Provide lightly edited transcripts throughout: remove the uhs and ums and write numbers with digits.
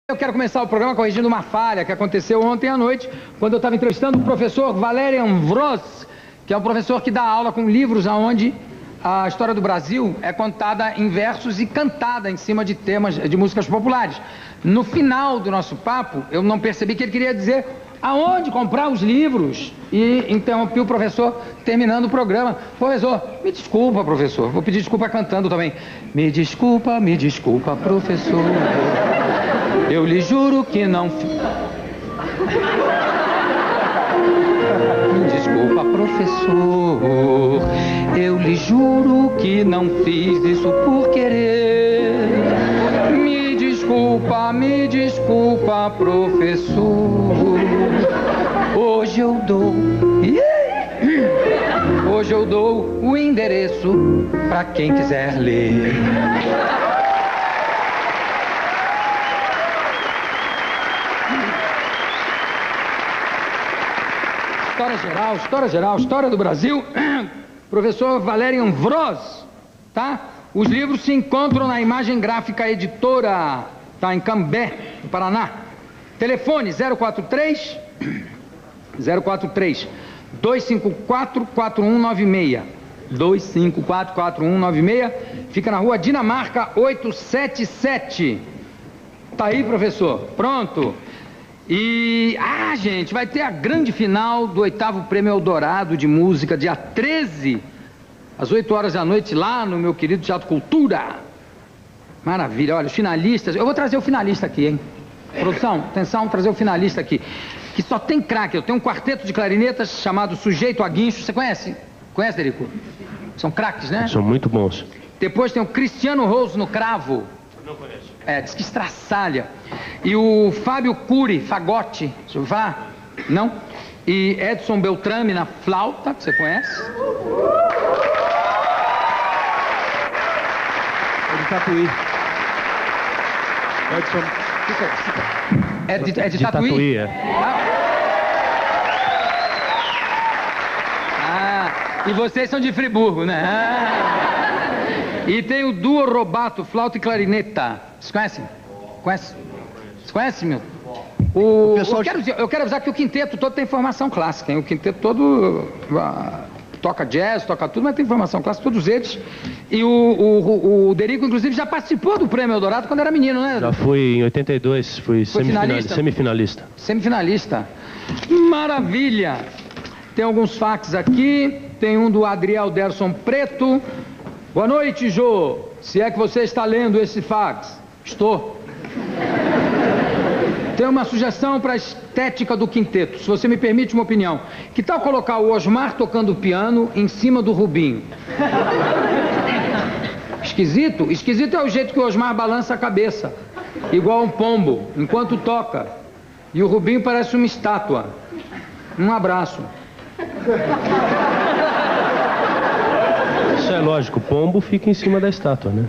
Eu quero começar o programa corrigindo uma falha que aconteceu ontem à noite, quando eu estava entrevistando o professor Valerian Vroz, que é um professor que dá aula com livros onde a história do Brasil é contada em versos e cantada em cima de temas de músicas populares. No final do nosso papo, eu não percebi que ele queria dizer aonde comprar os livros e interrompi o professor terminando o programa. Professor, me desculpa, professor, vou pedir desculpa cantando também. Me desculpa, professor. Eu lhe juro que não... Me desculpa, professor. Eu lhe juro que não fiz isso por querer. Me desculpa, professor. Hoje eu dou o endereço para quem quiser ler. História do Brasil, professor Valerian Vroz, tá? Os livros se encontram na Imagem Gráfica Editora, tá? Em Cambé, no Paraná. Telefone 043 254 4196. 254 4196. Fica na Rua Dinamarca 877. Tá aí, professor? Pronto. E, gente, vai ter a grande final do 8º Prêmio Eldorado de Música, dia 13, às 8 horas da noite, lá no meu querido Teatro Cultura. Maravilha, olha, os finalistas... Eu vou trazer o finalista aqui, hein? Produção, atenção, trazer o finalista aqui. Que só tem craque. Eu tenho um quarteto de clarinetas chamado Sujeito a Guincho. Você conhece? Conhece, Derico? São craques, né? São muito bons. Depois tem o Cristiano Rose no cravo. Não conheço. Diz que estraçalha. E o Fábio Cury, fagote. Vá? Não? E Edson Beltrame na flauta, que você conhece? É de Tatuí. Edson... É de Tatuí? É. E vocês são de Friburgo, né? E tem o duo Robato, flauta e clarineta. Vocês conhecem? Conhece? Você conhece, meu? Eu quero avisar que o quinteto todo tem formação clássica, hein? O quinteto todo toca jazz, toca tudo, mas tem formação clássica, todos eles. E o Derico, inclusive, já participou do Prêmio Eldorado quando era menino, né? Já fui em 82, fui semifinalista. Semifinalista. Maravilha! Tem alguns fax aqui, tem um do Adriel Derson Preto. Boa noite, Jô. Se é que você está lendo esse fax. Estou. Tem uma sugestão para a estética do quinteto, se você me permite uma opinião. Que tal colocar o Osmar tocando piano em cima do Rubinho? Esquisito? Esquisito é o jeito que o Osmar balança a cabeça, igual um pombo, enquanto toca. E o Rubinho parece uma estátua. Um abraço. Isso é lógico, o pombo fica em cima da estátua, né?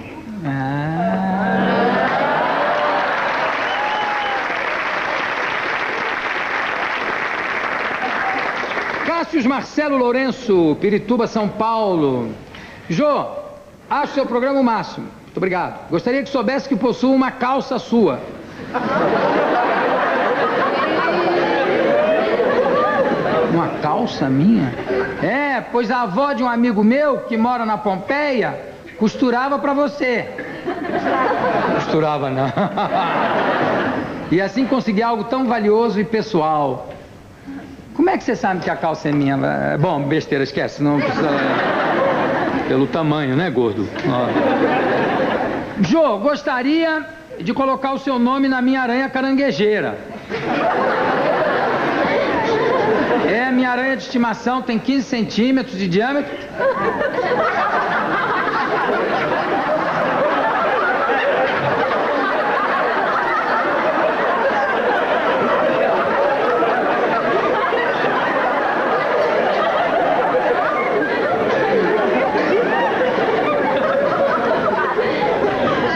Cássio Marcelo Lourenço, Pirituba, São Paulo. Jô, acho seu programa o máximo. Muito obrigado. Gostaria que soubesse que possuo uma calça sua. Uma calça minha? Pois a avó de um amigo meu, que mora na Pompeia, costurava pra você. Costurava, não. E assim consegui algo tão valioso e pessoal. Como é que você sabe que a calça é minha? Bom, besteira, esquece, não precisa... Pelo tamanho, né, gordo? Jô, gostaria de colocar o seu nome na minha aranha caranguejeira. É a minha aranha de estimação, tem 15 centímetros de diâmetro.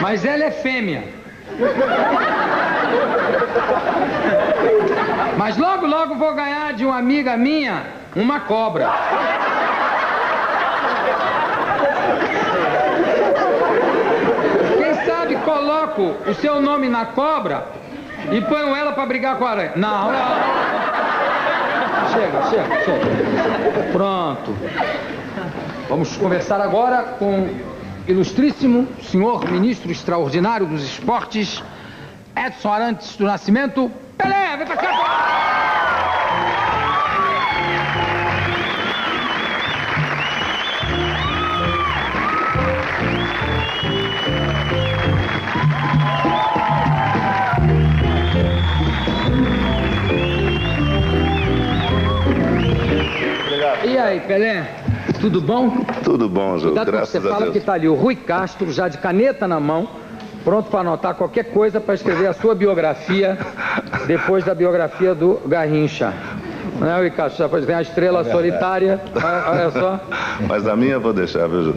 Mas ela é fêmea. Mas logo, logo vou ganhar de uma amiga minha uma cobra. coloco o seu nome na cobra E ponham ela para brigar com a aranha. Não. Chega. Pronto. Vamos conversar agora com o ilustríssimo senhor ministro extraordinário dos esportes, Edson Arantes do Nascimento. Pelé, vem pra cá! E aí, Pelé, tudo bom? Tudo bom, Jô, graças a Deus. Você fala que está ali o Rui Castro, já de caneta na mão, pronto para anotar qualquer coisa para escrever a sua biografia, depois da biografia do Garrincha. Não é, Rui Castro? Já pode ter a estrela solitária, olha só. Mas a minha eu vou deixar, viu, Jô?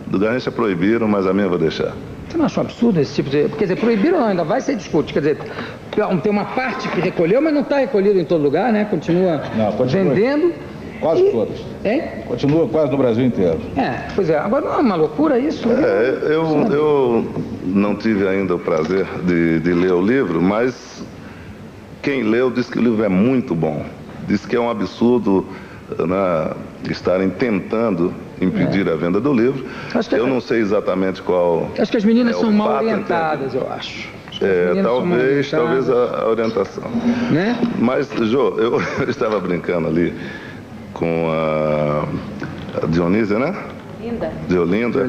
Do Garrincha proibiram, mas a minha eu vou deixar. Você não achou absurdo esse tipo de... Quer dizer, proibiram não, ainda vai ser discute. Quer dizer, tem uma parte que recolheu, mas não está recolhido em todo lugar, né? Continua vendendo. Quase todas. Hein? Continua quase no Brasil inteiro. Pois é. Agora não é uma loucura isso? Eu não tive ainda o prazer de ler o livro, mas quem leu diz que o livro é muito bom. Diz que é um absurdo, né, estarem tentando impedir a venda do livro. Eu não sei exatamente qual. Acho que as meninas são mal orientadas, eu acho. Talvez a orientação. Né? Mas, Jô, eu estava brincando ali com a Dionísia, né? Olinda,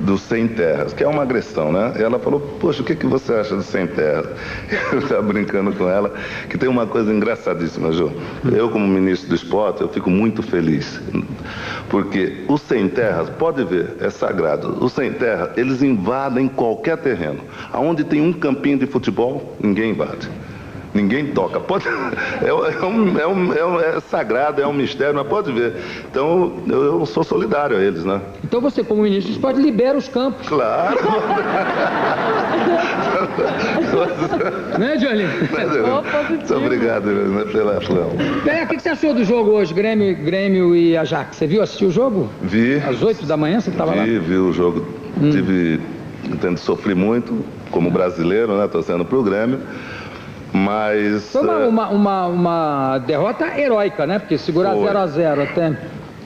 do Sem Terras, que é uma agressão, né? E ela falou, poxa, o que você acha do Sem Terras? Eu estava brincando com ela, que tem uma coisa engraçadíssima, Jô. Eu, como ministro do esporte, eu fico muito feliz, porque o Sem Terras, pode ver, é sagrado. O Sem Terra, eles invadem qualquer terreno. Aonde tem um campinho de futebol, ninguém invade. Ninguém toca. É sagrado, é um mistério, mas pode ver. Então, eu sou solidário a eles, né? Então você, como ministro, pode liberar os campos. Claro. Né, Johnny? Muito obrigado, né, pela ação. O que você achou do jogo hoje, Grêmio e Ajax? Você assistiu o jogo? Vi. Às 8 da manhã você estava lá? Vi o jogo. Sofri muito, como brasileiro, né? Torcendo pro Grêmio. Mas... Foi uma derrota heróica, né? Porque segurar 0-0 até...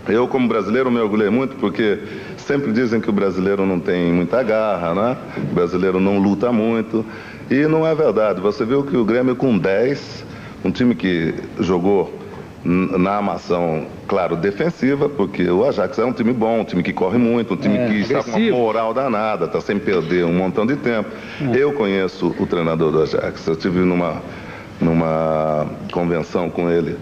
Eu, como brasileiro, me orgulhei muito, porque sempre dizem que o brasileiro não tem muita garra, né? O brasileiro não luta muito. E não é verdade. Você viu que o Grêmio com 10, um time que jogou na armação, claro, defensiva, porque o Ajax é um time bom, um time que corre muito, um time que está com uma moral danada, está sem perder um montão de tempo. Eu conheço o treinador do Ajax, eu estive numa convenção com ele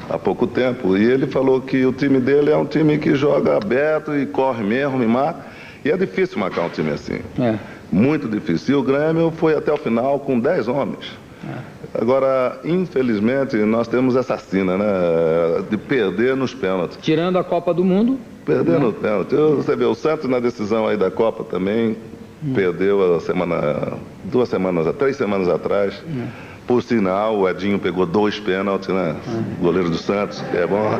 há pouco tempo, e ele falou que o time dele é um time que joga aberto e corre mesmo, me mata, e é difícil marcar um time assim. Muito difícil. E o Grêmio foi até o final com 10 homens. Agora, infelizmente, nós temos essa sina, né, de perder nos pênaltis. Tirando a Copa do Mundo. Perder no pênalti. Você vê, o Santos na decisão aí da Copa também perdeu a 3 semanas atrás. Por sinal, o Edinho pegou 2 pênaltis, né? O goleiro do Santos, que é bom.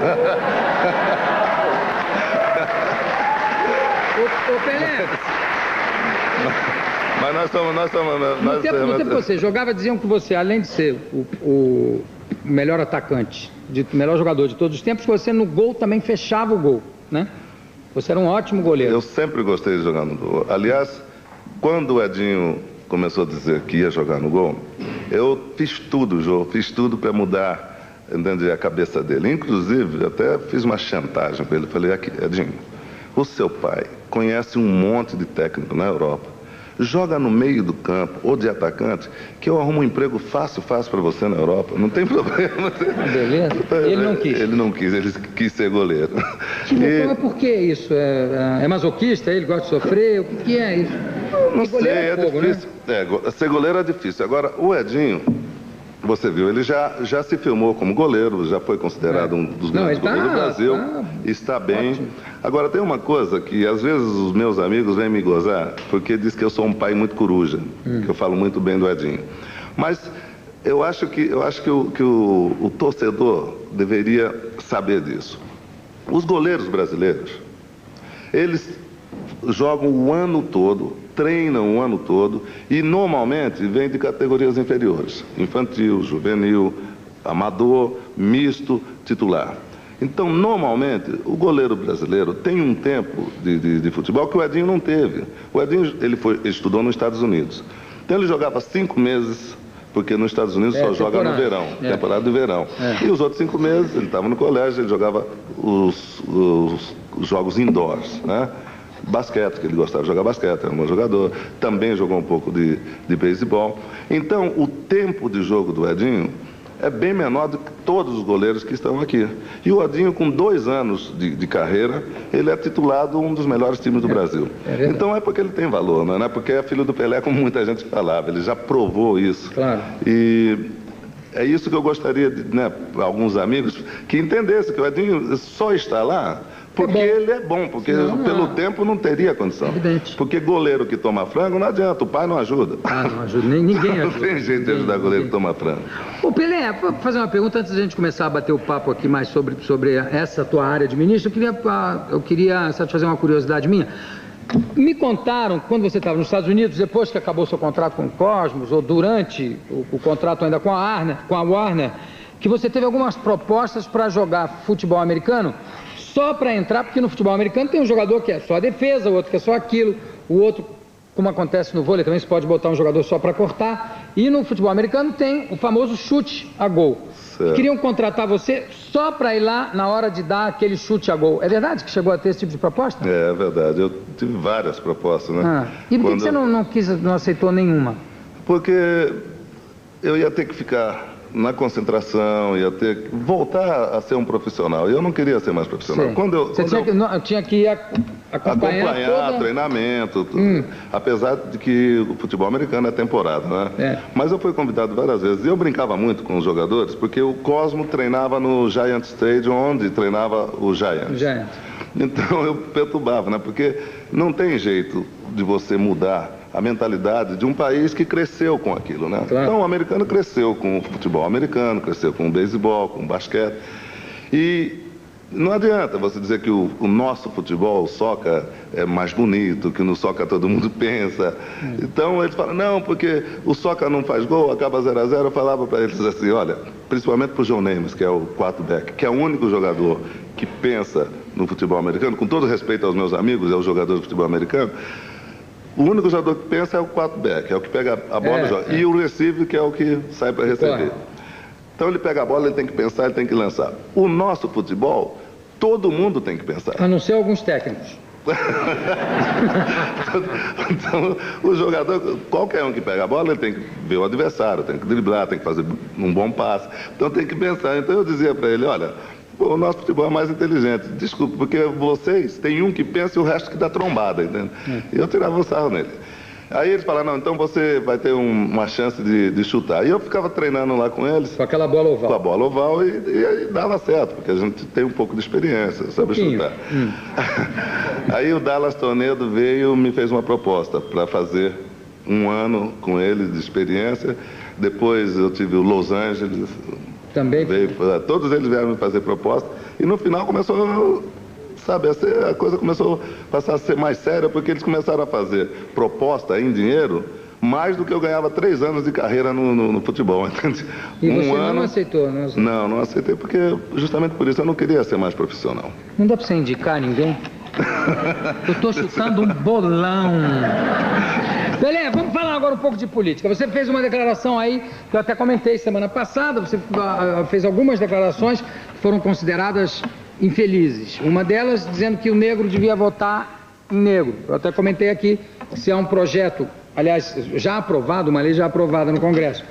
Ô Pelé. Mas nós estamos... No tempo que você jogava, diziam que você, além de ser o melhor atacante, o melhor jogador de todos os tempos, você no gol também fechava o gol, né? Você era um ótimo goleiro. Eu sempre gostei de jogar no gol. Aliás, quando o Edinho começou a dizer que ia jogar no gol, eu fiz tudo, Jô, fiz tudo para mudar, entende, a cabeça dele. Inclusive, até fiz uma chantagem para ele. Falei, aqui, Edinho, o seu pai conhece um monte de técnico na Europa. Joga no meio do campo, ou de atacante, que eu arrumo um emprego fácil para você na Europa. Não tem problema. Beleza. Ele não quis. Ele não quis, ele quis ser goleiro. Mas por que isso? É masoquista? Ele gosta de sofrer? O que é isso? Não sei, é difícil. Né? Ser goleiro é difícil. Agora, o Edinho, você viu, ele já se filmou como goleiro, já foi considerado um dos grandes goleiros do Brasil, está bem. Ótimo. Agora, tem uma coisa que às vezes os meus amigos vêm me gozar, porque diz que eu sou um pai muito coruja, que eu falo muito bem do Edinho. Mas eu acho que o torcedor deveria saber disso. Os goleiros brasileiros, eles jogam o ano todo treinam o ano todo e normalmente vêm de categorias inferiores, infantil, juvenil, amador, misto, titular. Então, normalmente, o goleiro brasileiro tem um tempo de futebol que o Edinho não teve. O Edinho, ele estudou nos Estados Unidos. Então, ele jogava 5 meses, porque nos Estados Unidos só joga no verão, temporada de verão. E os outros 5 meses, ele estava no colégio, ele jogava os jogos indoors, né? Basquete, que ele gostava de jogar basquete, era um bom jogador. Também jogou um pouco de beisebol. Então, o tempo de jogo do Edinho é bem menor do que todos os goleiros que estão aqui. E o Edinho, com 2 anos de carreira, ele é titulado um dos melhores times do Brasil. Então é porque ele tem valor, não é porque é filho do Pelé, como muita gente falava. Ele já provou isso. Claro. E é isso que eu gostaria, né, para alguns amigos, que entendessem que o Edinho só está lá porque ele é bom, porque pelo tempo não teria condição. Evidente. Porque goleiro que toma frango não adianta, o pai não ajuda. Não ajuda, ninguém ajuda. Não tem jeito de ajudar goleiro que toma frango. Ô Pelé, vou fazer uma pergunta antes da gente começar a bater o papo aqui mais sobre essa tua área de ministro. Eu queria satisfazer uma curiosidade minha. Me contaram, quando você estava nos Estados Unidos, depois que acabou seu contrato com o Cosmos, ou durante o contrato ainda com a Warner, que você teve algumas propostas para jogar futebol americano só para entrar, porque no futebol americano tem um jogador que é só a defesa, o outro que é só aquilo, o outro, como acontece no vôlei, também se pode botar um jogador só para cortar, e no futebol americano tem o famoso chute a gol. Certo. Queriam contratar você só para ir lá na hora de dar aquele chute a gol. É verdade que chegou a ter esse tipo de proposta? É verdade, eu tive várias propostas, né? E por que você não aceitou nenhuma? Porque eu ia ter que ficar na concentração, ia ter que voltar a ser um profissional. E eu não queria ser mais profissional. Você tinha que acompanhar treinamento, apesar de que o futebol americano é temporada, né? Mas eu fui convidado várias vezes. E eu brincava muito com os jogadores, porque o Cosmo treinava no Giant Stadium, onde treinava o Giant. Então eu perturbava, né? Porque não tem jeito de você mudar a mentalidade de um país que cresceu com aquilo, né? Claro. Então o americano cresceu com o futebol americano, cresceu com o beisebol, com o basquete. E não adianta você dizer que o nosso futebol, o soccer, é mais bonito, que no soccer todo mundo pensa. Então eles falam, não, porque o soccer não faz gol, acaba 0 a 0. Eu falava para eles assim, olha, principalmente para o John Namath, que é o quarterback, que é o único jogador que pensa no futebol americano, com todo respeito aos meus amigos, é o jogador de futebol americano. O único jogador que pensa é o quarterback, é o que pega a bola e joga. E o receiver, que é o que sai para receber. Então ele pega a bola, ele tem que pensar, ele tem que lançar. O nosso futebol, todo mundo tem que pensar. A não ser alguns técnicos. Então, o jogador, qualquer um que pega a bola, ele tem que ver o adversário, tem que driblar, tem que fazer um bom passe. Então tem que pensar. Então eu dizia para ele, olha, o nosso futebol é mais inteligente. Desculpa, porque vocês têm um que pensa e o resto que dá trombada, entende? E eu tirava um sarro nele. Aí eles falaram, não, então você vai ter uma chance de chutar. E eu ficava treinando lá com eles. Com aquela bola oval. Com a bola oval e dava certo, porque a gente tem um pouco de experiência, sabe chutar. Aí o Dallas Tornado veio e me fez uma proposta para fazer 1 ano com ele de experiência. Depois eu tive o Los Angeles. Também? Todos eles vieram me fazer proposta. E no final começou, sabe, a coisa começou a passar a ser mais séria, porque eles começaram a fazer proposta em dinheiro mais do que eu ganhava 3 anos de carreira no futebol, entende? E você não aceitou? Não aceitei, porque justamente por isso eu não queria ser mais profissional. Não dá para você indicar ninguém? Eu estou chutando um bolão. Pelé, vamos falar agora um pouco de política. Você fez uma declaração aí, que eu até comentei semana passada, você fez algumas declarações que foram consideradas infelizes. Uma delas dizendo que o negro devia votar em negro. Eu até comentei aqui se há um projeto, aliás, já aprovado, uma lei já aprovada no Congresso,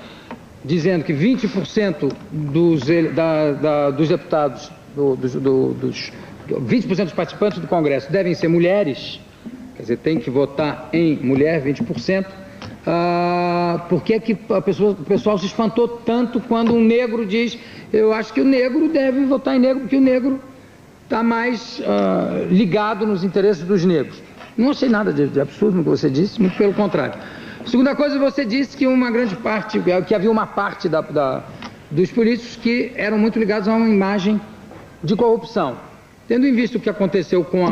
dizendo que 20% dos deputados, 20% dos participantes do Congresso devem ser mulheres. Quer dizer, tem que votar em mulher, 20%. Por que é que o pessoal se espantou tanto quando um negro diz, eu acho que o negro deve votar em negro, porque o negro está mais ligado nos interesses dos negros. Não achei nada de absurdo no que você disse, muito pelo contrário. Segunda coisa, você disse que uma grande parte, que havia uma parte dos políticos que eram muito ligados a uma imagem de corrupção. Tendo em vista o que aconteceu com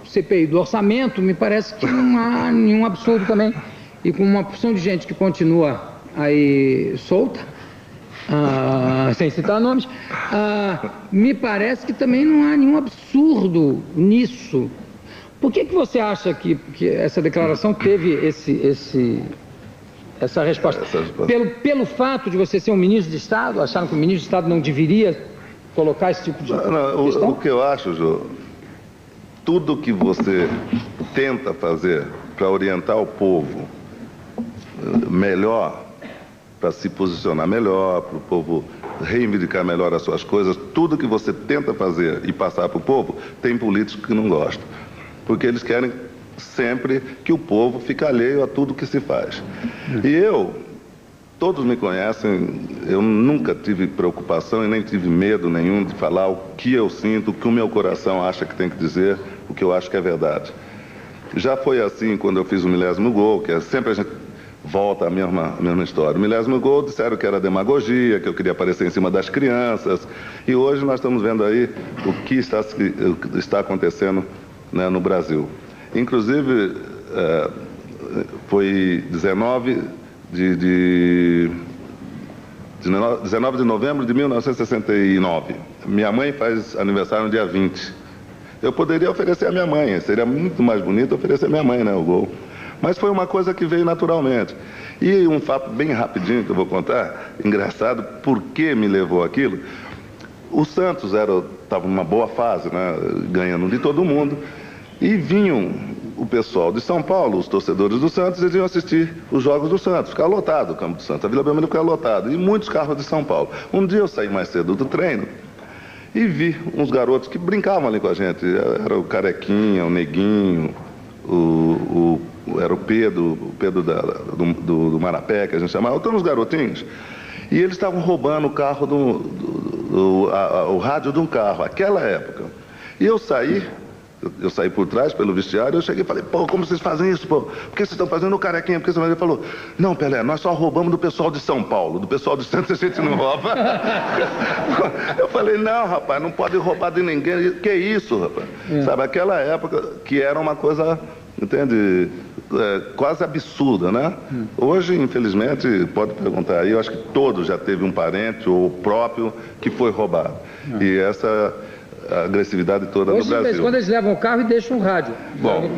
CPI do orçamento, me parece que não há nenhum absurdo também. E com uma porção de gente que continua aí solta, sem citar nomes, me parece que também não há nenhum absurdo nisso. Por que você acha que essa declaração teve essa resposta? Pelo fato de você ser um ministro de Estado? Acharam que o ministro de Estado não deveria colocar esse tipo de questão? O que eu acho, Jô, tudo que você tenta fazer para orientar o povo melhor, para se posicionar melhor, para o povo reivindicar melhor as suas coisas, tudo que você tenta fazer e passar para o povo, tem políticos que não gostam. Porque eles querem sempre que o povo fique alheio a tudo que se faz. E todos me conhecem, eu nunca tive preocupação e nem tive medo nenhum de falar o que eu sinto, o que o meu coração acha que tem que dizer, o que eu acho que é verdade. Já foi assim quando eu fiz o 1000º gol, que sempre a gente volta à mesma história. O 1000º gol disseram que era demagogia, que eu queria aparecer em cima das crianças. E hoje nós estamos vendo aí o que está acontecendo, né, no Brasil. Inclusive, foi 19 de novembro de 1969. Minha mãe faz aniversário no dia 20. Eu poderia oferecer a minha mãe, seria muito mais bonito oferecer a minha mãe, né, o gol. Mas foi uma coisa que veio naturalmente. E um fato bem rapidinho que eu vou contar, engraçado, por que me levou aquilo. O Santos estava numa boa fase, né, ganhando de todo mundo, e vinham o pessoal de São Paulo, os torcedores do Santos, eles iam assistir os jogos do Santos, ficava lotado o campo do Santos, a Vila Belmiro ficava lotado, e muitos carros de São Paulo. Um dia eu saí mais cedo do treino e vi uns garotos que brincavam ali com a gente, era o Carequinha, o Neguinho, era o Pedro do Marapé, que a gente chamava, todos os garotinhos, e eles estavam roubando o carro, o rádio de um carro, aquela época. E eu saí por trás, pelo vestiário, eu cheguei e falei, pô, como vocês fazem isso, pô? Por que vocês estão fazendo o Carequinha? Porque ele falou, não, Pelé, nós só roubamos do pessoal de São Paulo, do pessoal do Santos a gente não rouba. Eu falei, não, rapaz, não pode roubar de ninguém. Que isso, rapaz? Sabe, aquela época que era uma coisa, entende, quase absurda, né? Hoje, infelizmente, pode perguntar aí, eu acho que todos já teve um parente ou próprio que foi roubado. E essa a agressividade toda no Brasil. Hoje, quando eles levam o carro e deixam o rádio. Bom,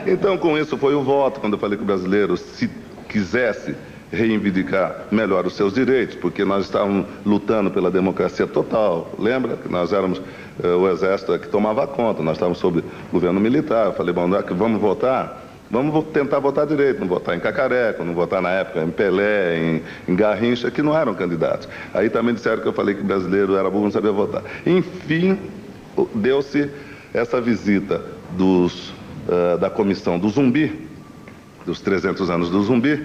então com isso foi o voto, quando eu falei que o brasileiro, se quisesse reivindicar melhor os seus direitos, porque nós estávamos lutando pela democracia total. Lembra que nós éramos o exército que tomava conta, nós estávamos sob governo militar. Eu falei, bom, vamos votar? Vamos tentar votar direito, não votar em Cacareco, não votar na época em Pelé, em Garrincha, que não eram candidatos. Aí também disseram que eu falei que o brasileiro era burro, não sabia votar. Enfim, deu-se essa visita da comissão do Zumbi, dos 300 anos do Zumbi,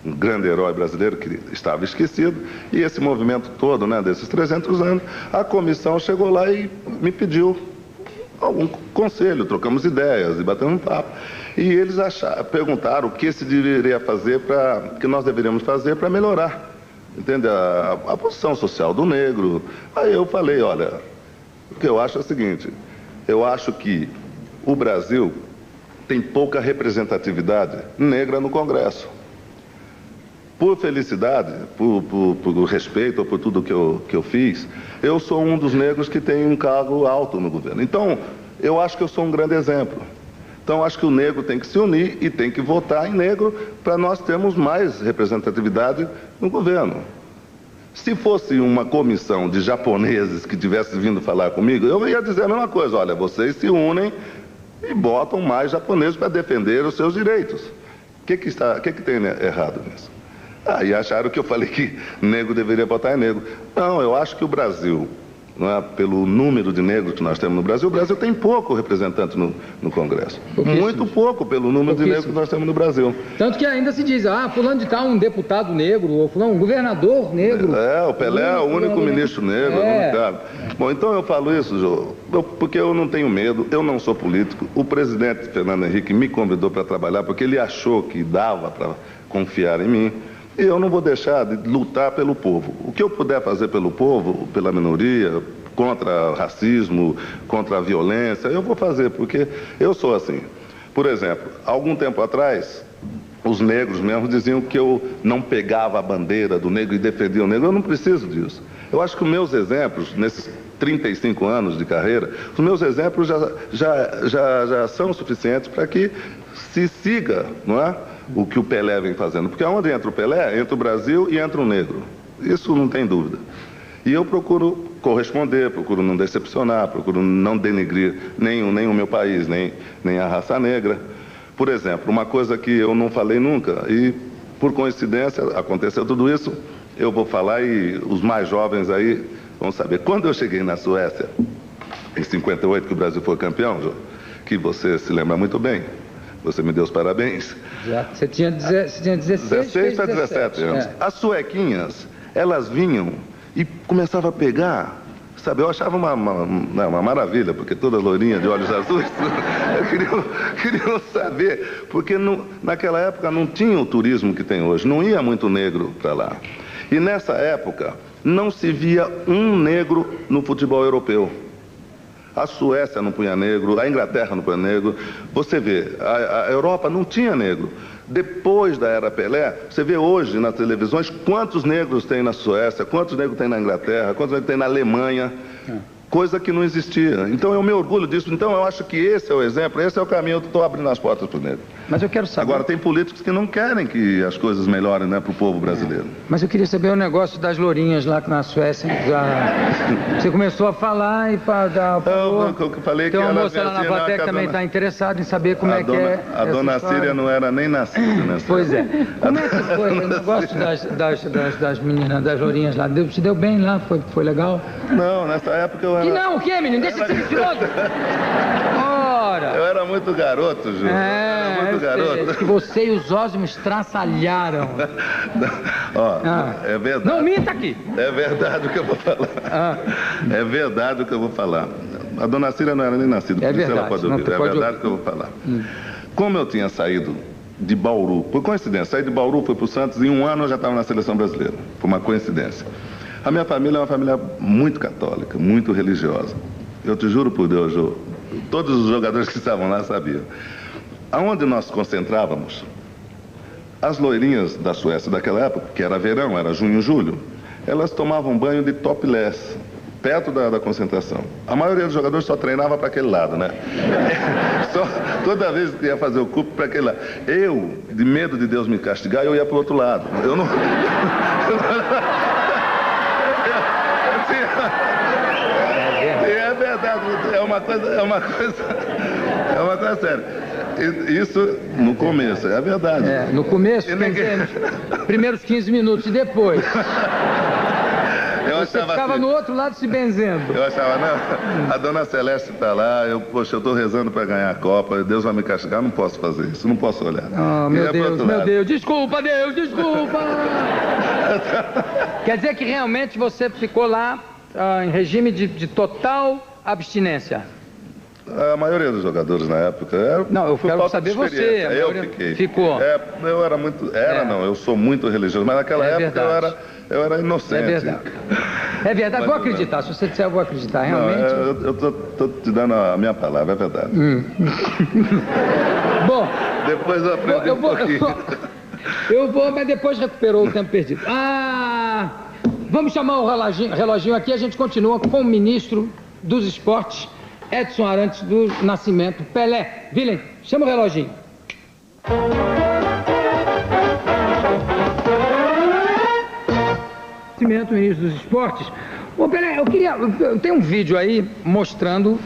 um grande herói brasileiro que estava esquecido, e esse movimento todo, né, desses 300 anos, a comissão chegou lá e me pediu algum conselho, trocamos ideias e batemos um papo. E eles perguntaram o que se deveria fazer, que nós deveríamos fazer para melhorar, entende? A posição social do negro. Aí eu falei, olha, o que eu acho é o seguinte, eu acho que o Brasil tem pouca representatividade negra no Congresso. Por felicidade, por respeito, ou por tudo que eu fiz, eu sou um dos negros que tem um cargo alto no governo. Então, eu acho que eu sou um grande exemplo. Então, acho que o negro tem que se unir e tem que votar em negro para nós termos mais representatividade no governo. Se fosse uma comissão de japoneses que tivesse vindo falar comigo, eu ia dizer a mesma coisa, olha, vocês se unem e botam mais japoneses para defender os seus direitos. O que tem errado nisso? E acharam que eu falei que negro deveria votar em negro. Não, eu acho que o Brasil, não é, pelo número de negros que nós temos no Brasil, o Brasil tem pouco representante no Congresso. Muito pouco pelo número de negros que nós temos no Brasil. Tanto que ainda se diz, fulano de tal, um deputado negro, ou fulano, um governador negro. O Pelé é o único ministro negro. Bom, então eu falo isso, Jô, porque eu não tenho medo, eu não sou político. O presidente Fernando Henrique me convidou para trabalhar porque ele achou que dava para confiar em mim. E eu não vou deixar de lutar pelo povo. O que eu puder fazer pelo povo, pela minoria, contra o racismo, contra a violência, eu vou fazer, porque eu sou assim. Por exemplo, algum tempo atrás, os negros mesmo diziam que eu não pegava a bandeira do negro e defendia o negro. Eu não preciso disso. Eu acho que os meus exemplos, nesses 35 anos de carreira, os meus exemplos já são suficientes para que se siga, não é? O que o Pelé vem fazendo. Porque onde entra o Pelé, entra o Brasil e entra o negro. Isso não tem dúvida. E eu procuro corresponder, procuro não decepcionar, procuro não denegrir nem o meu país, nem a raça negra. Por exemplo, uma coisa que eu não falei nunca, e por coincidência aconteceu tudo isso, eu vou falar e os mais jovens aí vão saber. Quando eu cheguei na Suécia, em 58, que o Brasil foi campeão, Jô, que você se lembra muito bem, você me deu os parabéns. Já, você tinha 16 para 17 anos. As suequinhas, elas vinham e começavam a pegar, sabe, eu achava uma maravilha, porque toda loirinha de olhos azuis, queriam saber, porque naquela época não tinha o turismo que tem hoje, não ia muito negro para lá. E nessa época não se via um negro no futebol europeu. A Suécia não punha negro, a Inglaterra não punha negro. Você vê, a Europa não tinha negro. Depois da era Pelé, você vê hoje nas televisões quantos negros tem na Suécia, quantos negros tem na Inglaterra, quantos negros tem na Alemanha, coisa que não existia. Então eu me orgulho disso. Então eu acho que esse é o exemplo, esse é o caminho, eu estou abrindo as portas para o negro. Mas eu quero saber... Agora tem políticos que não querem que as coisas melhorem, né, para o povo brasileiro. Mas eu queria saber o negócio das lourinhas lá na Suécia. Você começou a falar e eu falei tem que uma ela moça lá na plateia que também está interessada em saber como é que é. A dona Síria não era nem nascida nessa. Pois é. Como é que foi o negócio das meninas, das lourinhas lá? Se deu bem lá? Foi legal? Não, nessa época eu era... E não, o quê, menino? Deixa esse mentiroso! Ora! Eu era muito garoto, Ju. Era muito garoto. Que você e os ósmos traçalharam. É verdade. Não minta aqui. É verdade o que eu vou falar. É verdade o que eu vou falar. A dona Síria não era nem nascida, por isso ela pode ouvir. É verdade o que eu vou falar. Como eu tinha saído de Bauru, por coincidência, saí de Bauru, fui para o Santos, e em um ano eu já estava na seleção brasileira. Por uma coincidência. A minha família é uma família muito católica, muito religiosa. Eu te juro por Deus, Jô, todos os jogadores que estavam lá sabiam. Aonde nós concentrávamos, as loirinhas da Suécia daquela época, que era verão, era junho, julho, elas tomavam banho de topless, perto da concentração. A maioria dos jogadores só treinava para aquele lado, né? Toda vez que ia fazer o cupo para aquele lado. Eu, de medo de Deus me castigar, eu ia para o outro lado. Eu não... É verdade, é uma coisa séria. Isso no começo, é verdade. No começo, primeiros 15 minutos e depois. Você ficava no outro lado se benzendo. Eu achava, não, a dona Celeste está lá, eu estou rezando para ganhar a Copa, Deus vai me castigar, não posso fazer isso, não posso olhar. Oh, meu Deus, desculpa, Deus, desculpa. Quer dizer que realmente você ficou lá em regime de total abstinência? A maioria dos jogadores na época... Não, eu quero saber você. Eu fiquei. Ficou. Eu era muito... Não, eu sou muito religioso, mas naquela época eu era inocente. É verdade. É verdade, vou acreditar. Se você disser, eu vou acreditar, realmente. Não, eu estou te dando a minha palavra, é verdade. Bom... Depois eu aprendi um pouquinho. Eu vou, mas depois recuperou o tempo perdido. Vamos chamar o reloginho aqui, a gente continua com o ministro dos esportes, Edson Arantes do Nascimento, Pelé. Vilen, chama o reloginho. Nascimento, ministro dos esportes. Ô Pelé, eu tenho um vídeo aí mostrando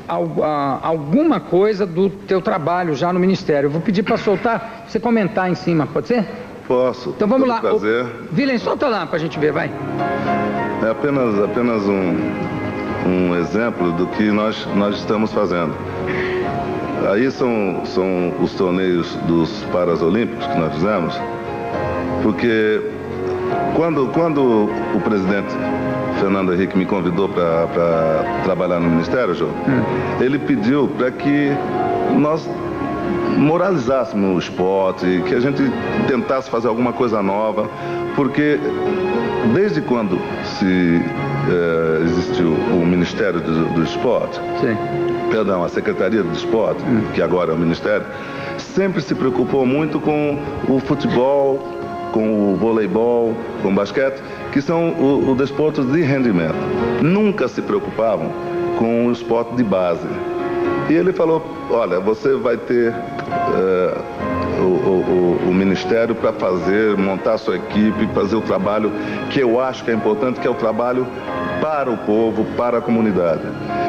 alguma coisa do teu trabalho já no Ministério. Eu vou pedir para soltar, você comentar em cima, pode ser? Posso. Então vamos lá. Prazer. Vilen, solta lá pra gente ver, vai. É apenas um exemplo do que nós estamos fazendo. Aí são os torneios dos Paralímpicos que nós fizemos, porque quando o presidente Fernando Henrique me convidou para trabalhar no Ministério, João, ele pediu para que nós moralizássemos o esporte, que a gente tentasse fazer alguma coisa nova, porque desde quando se existiu o Ministério do Esporte, Sim. Perdão, a Secretaria do Esporte, que agora é o Ministério, sempre se preocupou muito com o futebol, com o voleibol, com o basquete, que são os desportos de rendimento. Nunca se preocupavam com o esporte de base. E ele falou, olha, você vai ter o Ministério para montar a sua equipe, fazer o trabalho que eu acho que é importante, que é o trabalho para o povo, para a comunidade.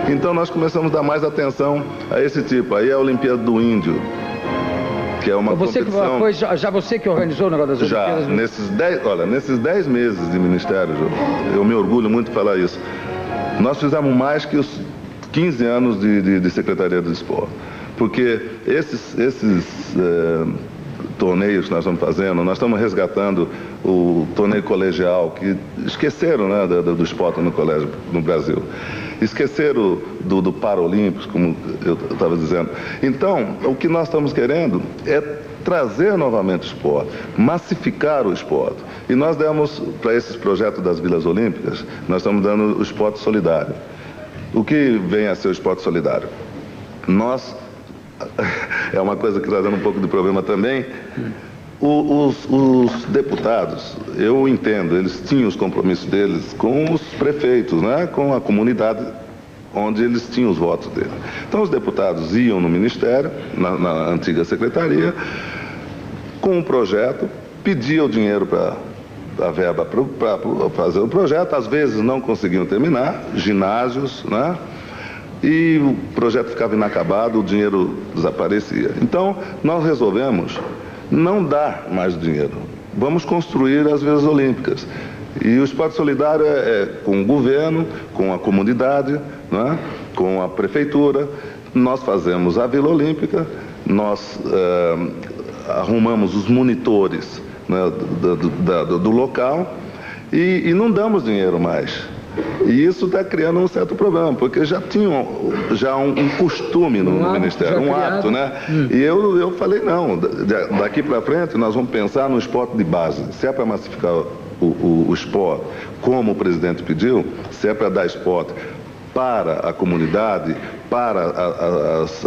Então nós começamos a dar mais atenção a esse tipo. Aí é a Olimpíada do Índio, que é uma competição... Foi já você que organizou o negócio das Olimpíadas? Já, nesses 10 meses de Ministério, eu me orgulho muito de falar isso, nós fizemos mais que os 15 anos de Secretaria do Esporte. Porque esses torneios que nós estamos fazendo, nós estamos resgatando o torneio colegial, que esqueceram, né, do esporte no colégio no Brasil. Esqueceram do Paralímpicos, como eu estava dizendo. Então, o que nós estamos querendo é trazer novamente o esporte, massificar o esporte. E nós demos, para esses projetos das Vilas Olímpicas, nós estamos dando o esporte solidário. O que vem a ser o esporte solidário? É uma coisa que está dando um pouco de problema também. Os deputados, eu entendo, eles tinham os compromissos deles com os prefeitos, né? Com a comunidade onde eles tinham os votos deles. Então os deputados iam no Ministério, na antiga secretaria, com um projeto, pediam o dinheiro a verba para fazer o projeto, às vezes não conseguiam terminar, ginásios, né? E o projeto ficava inacabado, o dinheiro desaparecia. Então, nós resolvemos não dar mais dinheiro. Vamos construir as Vilas Olímpicas. E o esporte solidário é com o governo, com a comunidade, né? Com a prefeitura. Nós fazemos a Vila Olímpica, nós arrumamos os monitores, né, do local e não damos dinheiro mais. E isso está criando um certo problema, porque já tinham um costume no Ministério, um hábito, né? E eu falei, não, daqui para frente nós vamos pensar no esporte de base. Se é para massificar o esporte, como o presidente pediu, se é para dar esporte para a comunidade, para as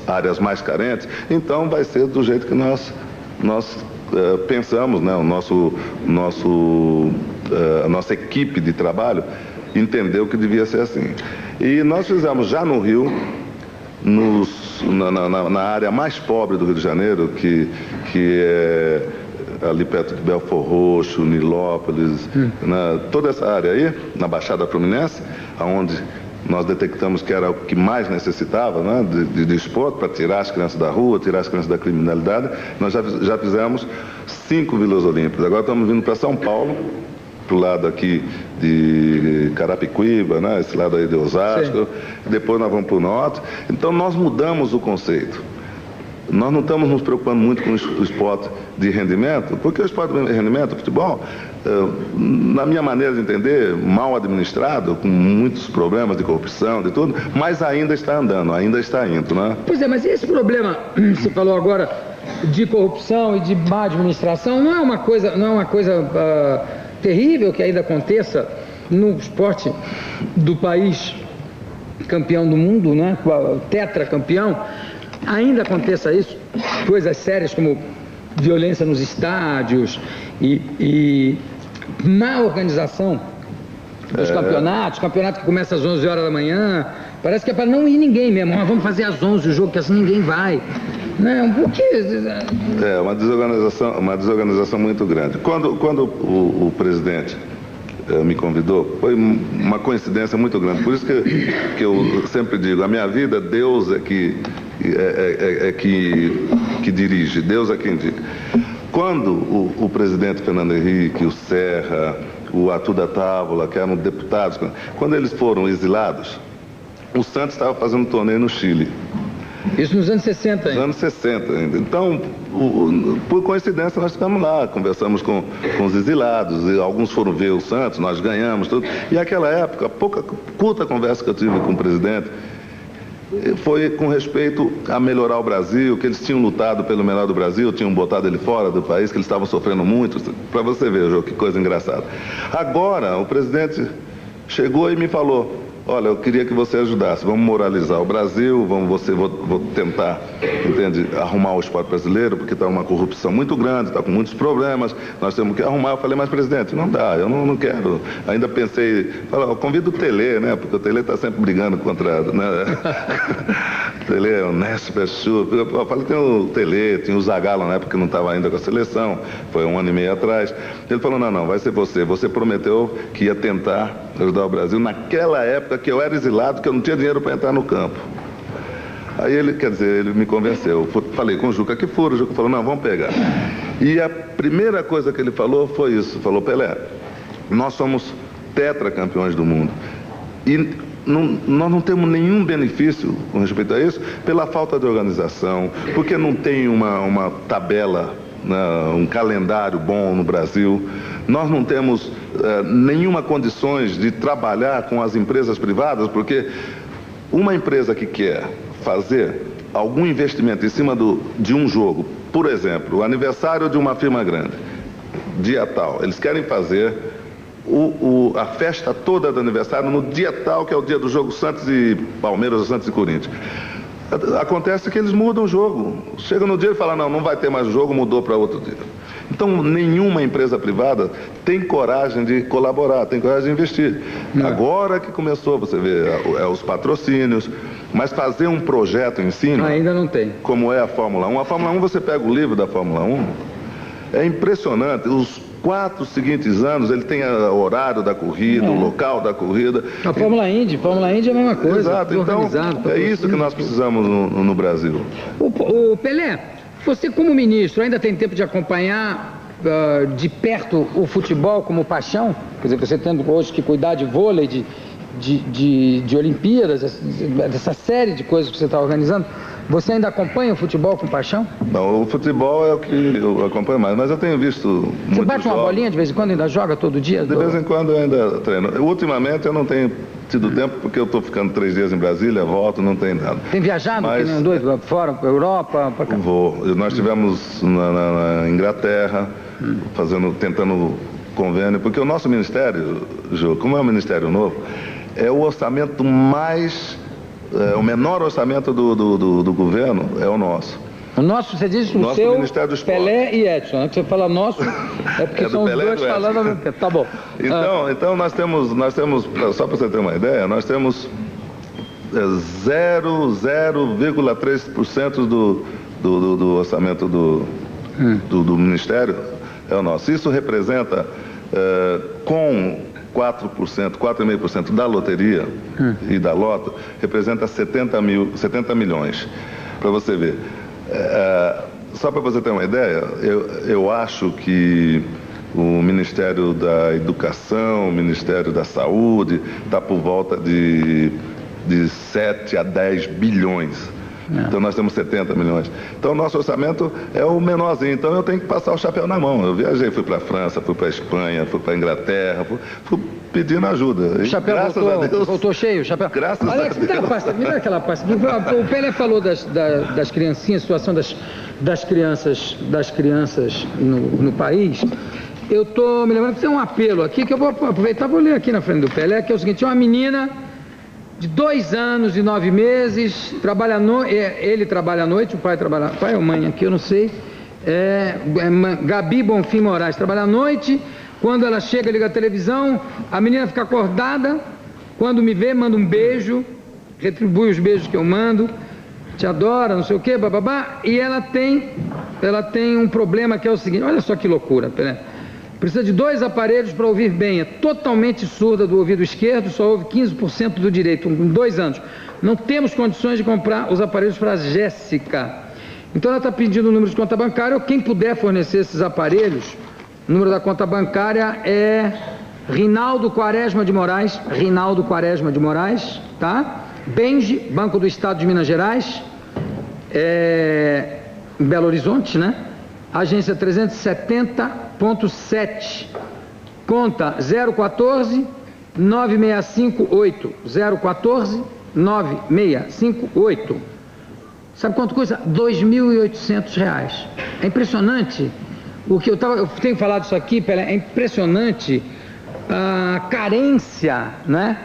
áreas mais carentes, então vai ser do jeito que nós pensamos, né? A nossa equipe de trabalho entendeu que devia ser assim. E nós fizemos já no Rio, na área mais pobre do Rio de Janeiro, que é ali perto de Belford Roxo, Nilópolis, toda essa área aí, na Baixada Fluminense, onde nós detectamos que era o que mais necessitava, né, de esporte, para tirar as crianças da rua, tirar as crianças da criminalidade. Nós já fizemos 5 Vilas Olímpicas. Agora estamos vindo para São Paulo, para o lado aqui de Carapicuíba, né, esse lado aí de Osasco. Sim. Depois nós vamos para o norte. Então nós mudamos o conceito. Nós não estamos nos preocupando muito com o esporte de rendimento, porque o esporte de rendimento, o futebol, na minha maneira de entender, mal administrado, com muitos problemas de corrupção, de tudo, mas ainda está andando, ainda está indo, né? Pois é, mas esse problema, você falou agora, de corrupção e de má administração, não é uma coisa terrível que ainda aconteça no esporte do país campeão do mundo, né? Tetracampeão? Ainda aconteça isso, coisas sérias como violência nos estádios e má organização dos campeonatos que começa às 11 horas da manhã, parece que é para não ir ninguém mesmo. Vamos fazer às 11 o jogo, que assim ninguém vai. Não, por quê? É uma desorganização muito grande. Quando o presidente me convidou, foi uma coincidência muito grande. Por isso que eu sempre digo, a minha vida, Deus é que dirige, Deus é quem indica. Quando o presidente Fernando Henrique, o Serra, o Arthur da Távola, que eram deputados, quando eles foram exilados, o Santos estava fazendo um torneio no Chile. Isso nos anos 60 ainda? Nos anos 60 ainda. Então, por coincidência, nós ficamos lá, conversamos com os exilados, e alguns foram ver o Santos, nós ganhamos tudo. E naquela época, curta conversa que eu tive com o presidente, foi com respeito a melhorar o Brasil, que eles tinham lutado pelo melhor do Brasil, tinham botado ele fora do país, que eles estavam sofrendo muito. Para você ver, Jô, que coisa engraçada. Agora, o presidente chegou e me falou: olha, eu queria que você ajudasse, vamos moralizar o Brasil, vou tentar, entende, arrumar o esporte brasileiro, porque está uma corrupção muito grande, está com muitos problemas, nós temos que arrumar. Eu falei: mas presidente, não dá, eu não quero. Ainda pensei, eu convido o Tele, né, porque o Tele está sempre brigando contra, né? O Tele é honesto, fechou. Eu falei: tem o Tele, tinha o Zagallo na época que não estava ainda com a seleção, foi 1 ano e meio atrás. Ele falou: não, vai ser você prometeu que ia tentar ajudar o Brasil naquela época que eu era exilado, que eu não tinha dinheiro para entrar no campo. Aí ele me convenceu. Falei com o Juca Kfouri, o Juca falou: não, vamos pegar. E a primeira coisa que ele falou foi isso, falou: Pelé, nós somos tetracampeões do mundo e nós não temos nenhum benefício com respeito a isso pela falta de organização, porque não tem uma tabela, um calendário bom no Brasil. Nós não temos nenhuma condições de trabalhar com as empresas privadas, porque uma empresa que quer fazer algum investimento em cima de um jogo, por exemplo, o aniversário de uma firma grande, dia tal, eles querem fazer a festa toda do aniversário no dia tal, que é o dia do jogo Santos e Palmeiras ou Santos e Corinthians. Acontece que eles mudam o jogo. Chega no dia e fala: não vai ter mais jogo, mudou para outro dia. Então, nenhuma empresa privada tem coragem de colaborar, tem coragem de investir. Não. Agora que começou, você vê, os patrocínios, mas fazer um projeto em cima... Ainda não tem. Como é a Fórmula 1. A Fórmula 1, você pega o livro da Fórmula 1, é impressionante. Os 4 seguintes anos, ele tem o horário da corrida, o local da corrida. A Fórmula Indy é a mesma coisa. Exato, então é isso que nós precisamos no Brasil. O Pelé, você como ministro ainda tem tempo de acompanhar de perto o futebol como paixão? Quer dizer, você tendo hoje que cuidar de vôlei, de Olimpíadas, dessa série de coisas que você está organizando, você ainda acompanha o futebol com paixão? Não, o futebol é o que eu acompanho mais, mas eu tenho visto... Você bate uma bolinha de vez em quando, ainda joga todo dia? De vez em quando eu ainda treino. Ultimamente eu não tenho tido tempo, porque eu estou ficando 3 dias em Brasília, volto, não tem nada. Tem viajado, mas... fora, para a Europa? Pra cá? Vou. Nós estivemos na Inglaterra, tentando convênio, porque o nosso ministério, Ju, como é um ministério novo, é o orçamento o menor orçamento do governo é o nosso. O nosso, você diz o seu, Ministério do Esporte. Pelé e Edson, né? Que você fala nosso, é porque são os dois falando ao mesmo tempo. Tá bom. Então nós temos, só para você ter uma ideia, nós temos 0,3% do orçamento do Ministério é o nosso. Isso representa, com 4,5% da loteria e da loto, representa 70 milhões. Para você ver. Só para você ter uma ideia, eu acho que o Ministério da Educação, o Ministério da Saúde, está por volta de 7 a 10 bilhões. Então nós temos 70 milhões. Então o nosso orçamento é o menorzinho. Então eu tenho que passar o chapéu na mão. Eu viajei, fui para a França, fui para a Espanha, fui para a Inglaterra, fui pedindo ajuda. O chapéu voltou cheio, o chapéu. Graças a Deus. Me dá aquela pasta. O Pelé falou das criancinhas, situação das crianças no país. Eu estou me lembrando que tem um apelo aqui que eu vou aproveitar e vou ler aqui na frente do Pelé, que é o seguinte: uma menina de 2 anos e 9 meses, ele trabalha à noite, o pai ou mãe aqui, eu não sei, Gabi Bonfim Moraes, trabalha à noite, quando ela chega, liga a televisão, a menina fica acordada, quando me vê, manda um beijo, retribui os beijos que eu mando, te adora, não sei o que, bababá, e ela tem um problema que é o seguinte, olha só que loucura, Pelé. Precisa de 2 aparelhos para ouvir bem. É totalmente surda do ouvido esquerdo, só ouve 15% do direito, com 2 anos. Não temos condições de comprar os aparelhos para a Jéssica. Então ela está pedindo o número de conta bancária, ou quem puder fornecer esses aparelhos, o número da conta bancária é Rinaldo Quaresma de Moraes, tá? Benji, Banco do Estado de Minas Gerais, em Belo Horizonte, né? Agência 370.7, conta 014 9658, 014 9658. Sabe quanto custa? R$ 2.800. É impressionante. O que eu tenho falado isso aqui, Pelé, é impressionante a carência, né,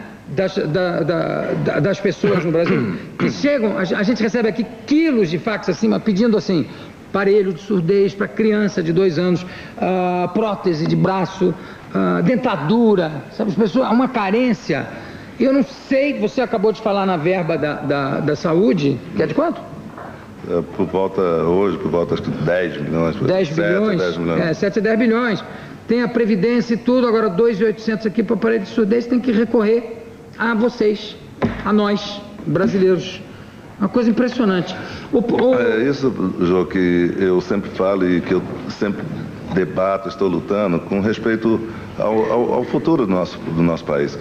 das pessoas no Brasil, que chegam, a gente recebe aqui quilos de fax assim, pedindo assim, aparelho de surdez para criança de 2 anos, prótese de braço, dentadura, sabe, as pessoas, há uma carência. Eu não sei, você acabou de falar na verba da saúde, que é de quanto? Por volta acho que 10 milhões. 10 bilhões? 10 milhões. 7 a 10 bilhões. Tem a Previdência e tudo, agora 2.800 aqui para aparelho de surdez, tem que recorrer a vocês, a nós, brasileiros. Uma coisa impressionante. É isso, Jô, que eu sempre falo e que eu sempre debato, estou lutando com respeito ao futuro do nosso país.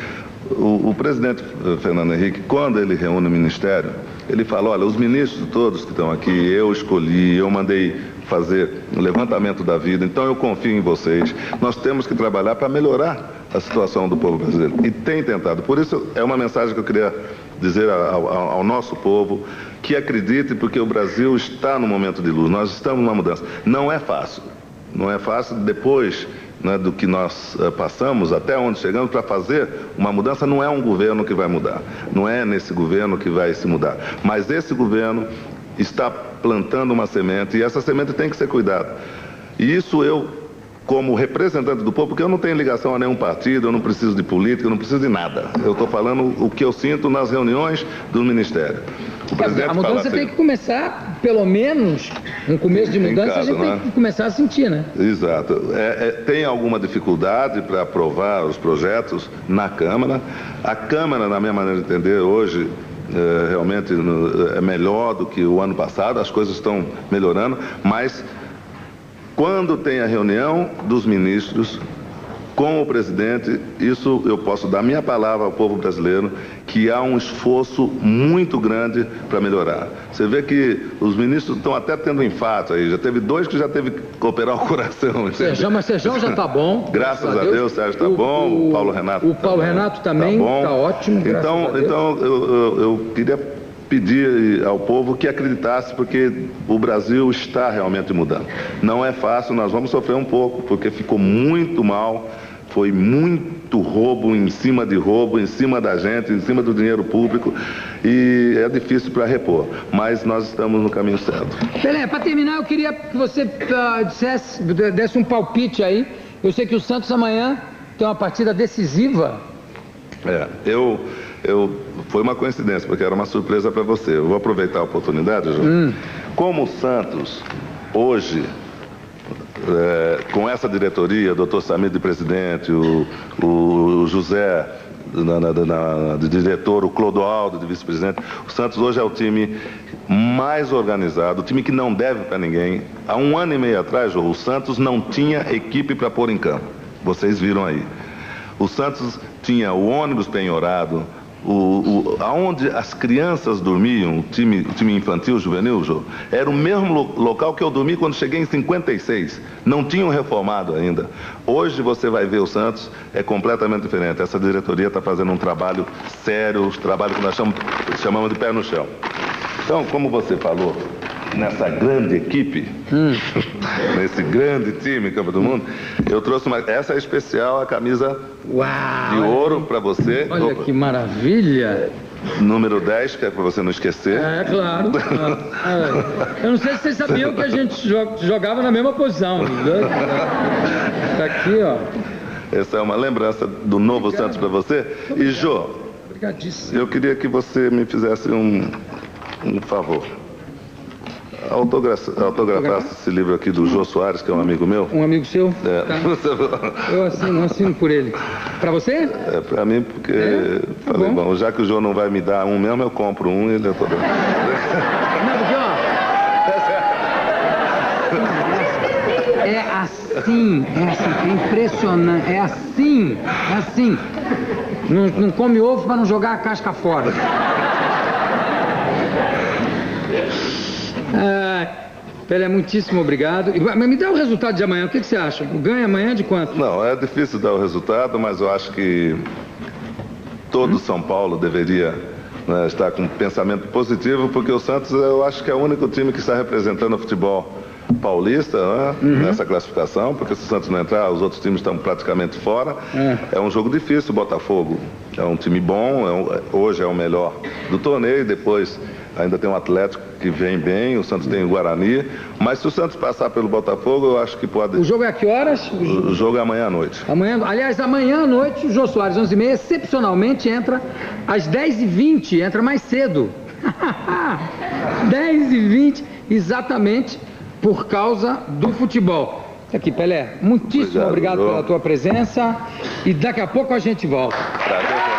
O presidente Fernando Henrique, quando ele reúne o ministério, ele fala, olha, os ministros todos que estão aqui, eu escolhi, eu mandei fazer o levantamento da vida, então eu confio em vocês. Nós temos que trabalhar para melhorar a situação do povo brasileiro. E tem tentado. Por isso, é uma mensagem que eu queria dizer ao nosso povo, que acredite, porque o Brasil está no momento de luz, nós estamos numa mudança. Não é fácil. Não é fácil depois, né, do que nós passamos, até onde chegamos, para fazer uma mudança. Não é um governo que vai mudar, não é nesse governo que vai se mudar, mas esse governo está plantando uma semente e essa semente tem que ser cuidada. E isso eu, como representante do povo, porque eu não tenho ligação a nenhum partido, eu não preciso de política, eu não preciso de nada. Eu estou falando o que eu sinto nas reuniões do Ministério. A mudança assim, tem que começar, pelo menos, um começo de mudança, casa, a gente tem que começar a sentir, né? Exato. Tem alguma dificuldade para aprovar os projetos na Câmara. A Câmara, na minha maneira de entender, hoje, realmente é melhor do que o ano passado, as coisas estão melhorando, mas quando tem a reunião dos ministros com o presidente, isso eu posso dar minha palavra ao povo brasileiro, que há um esforço muito grande para melhorar. Você vê que os ministros estão até tendo infarto aí, já teve 2 que já teve que operar o coração. Mas Sérgio já está bom. Graças a Deus, o Sérgio está bom, o Paulo Renato o Paulo Renato também está ótimo. Então eu queria pedir ao povo que acreditasse, porque o Brasil está realmente mudando. Não é fácil, nós vamos sofrer um pouco, porque ficou muito mal, foi muito roubo em cima de roubo, em cima da gente, em cima do dinheiro público, e é difícil para repor, mas nós estamos no caminho certo. Pelé, para terminar, eu queria que você desse um palpite aí. Eu sei que o Santos amanhã tem uma partida decisiva. Foi uma coincidência, porque era uma surpresa para você. Eu vou aproveitar a oportunidade, João. Como o Santos, hoje, com essa diretoria, doutor Samir de presidente, o José de diretor, o Clodoaldo de vice-presidente, o Santos hoje é o time mais organizado, o time que não deve para ninguém. Há 1 ano e meio atrás, João, o Santos não tinha equipe para pôr em campo. Vocês viram aí. O Santos tinha o ônibus penhorado, aonde as crianças dormiam, o time infantil, juvenil, Jô, era o mesmo local que eu dormi quando cheguei em 56. Não tinham reformado ainda. Hoje você vai ver o Santos, é completamente diferente. Essa diretoria está fazendo um trabalho sério, um trabalho que nós chamamos de pé no chão. Então, como você falou, nessa grande equipe, nesse grande time, Copa do Mundo, eu trouxe essa é especial, a camisa de ouro para você. Olha que maravilha! Número 10, que é para você não esquecer. É, claro. Eu não sei se vocês sabiam que a gente jogava na mesma posição. Tá aqui, ó. Essa é uma lembrança do novo Santos para você. E, Jô, eu queria que você me fizesse um favor. Autografasse esse livro aqui do Jô Soares, que é um amigo meu. Um amigo seu? É. Tá. Eu assino por ele. Para você? É, para mim, porque falei, bom, já que o Jô não vai me dar um mesmo, eu compro um e ele é todo. Não, porque, ó. É assim, é impressionante. É assim. Não come ovo para não jogar a casca fora. Pelé, muitíssimo obrigado. Mas me dá o resultado de amanhã, o que você acha? Ganha amanhã de quanto? Não, é difícil dar o resultado, mas eu acho que todo São Paulo deveria, né, estar com um pensamento positivo, porque o Santos, eu acho que é o único time que está representando o futebol paulista, né? Nessa classificação, porque se o Santos não entrar, os outros times estão praticamente fora. É um jogo difícil. O Botafogo é um time bom, hoje é o melhor do torneio, depois ainda tem um Atlético que vem bem, o Santos tem o Guarani, mas se o Santos passar pelo Botafogo, eu acho que pode... O jogo é a que horas? O jogo é amanhã à noite. Aliás, amanhã à noite, o Jô Soares, 11h30, excepcionalmente entra às 10h20, entra mais cedo. 10h20, exatamente por causa do futebol. Aqui, Pelé, muitíssimo obrigado pela tua presença e daqui a pouco a gente volta. Prazer.